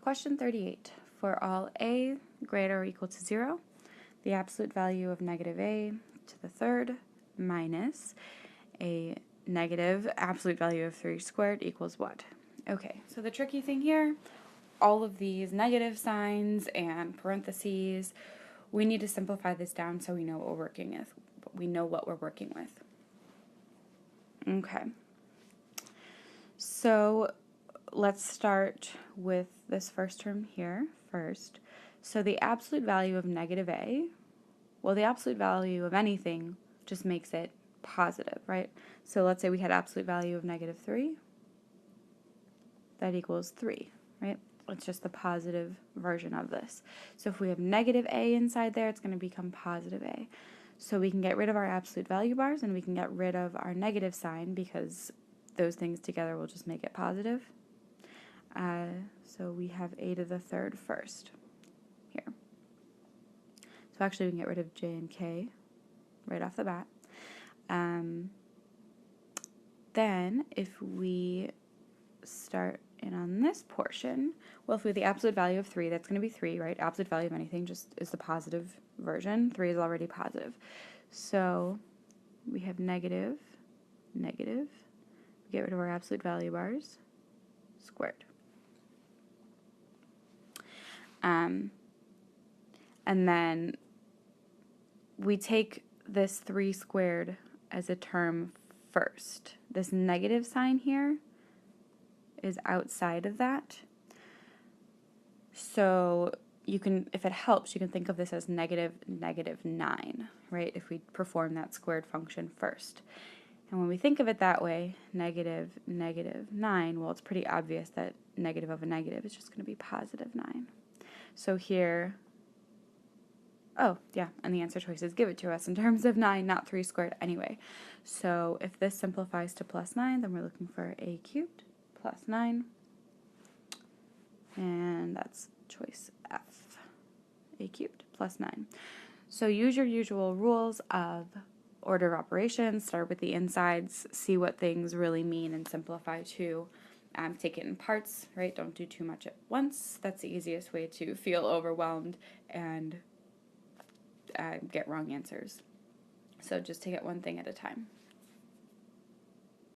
Question 38. For all a greater or equal to 0, the absolute value of negative a to the third minus a negative absolute value of 3 squared equals what? Okay, so the tricky thing here, all of these negative signs and parentheses, we need to simplify this down so we know what we're working with. We know what we're working with. Okay. So let's start with this first term here first. So the absolute value of negative a, well, the absolute value of anything just makes it positive, right? So let's say we had absolute value of negative 3. That equals 3, right? It's just the positive version of this. So if we have negative a inside there, it's going to become positive a. So we can get rid of our absolute value bars and we can get rid of our negative sign because those things together will just make it positive. So we have a to the third first here. So actually we can get rid of j and k right off the bat. Then if we start in on this portion, well, if we have the absolute value of 3, that's going to be 3, right? Absolute value of anything just is the positive version. 3 is already positive. So we have negative, negative. We get rid of our absolute value bars, squared. And then we take this 3 squared as a term first. This negative sign here is outside of that. So you can, if it helps, you can think of this as negative 9, right? If we perform that squared function first. And when we think of it that way, negative 9, well, it's pretty obvious that negative of a negative is just going to be positive 9. So here, oh, yeah, and the answer choices give it to us in terms of 9, not 3 squared anyway. So if this simplifies to plus 9, then we're looking for a cubed plus 9. And that's choice F, a cubed plus 9. So use your usual rules of order of operations. Start with the insides, see what things really mean, and simplify to take it in parts, right? Don't do too much at once. That's the easiest way to feel overwhelmed and get wrong answers. So just take it one thing at a time.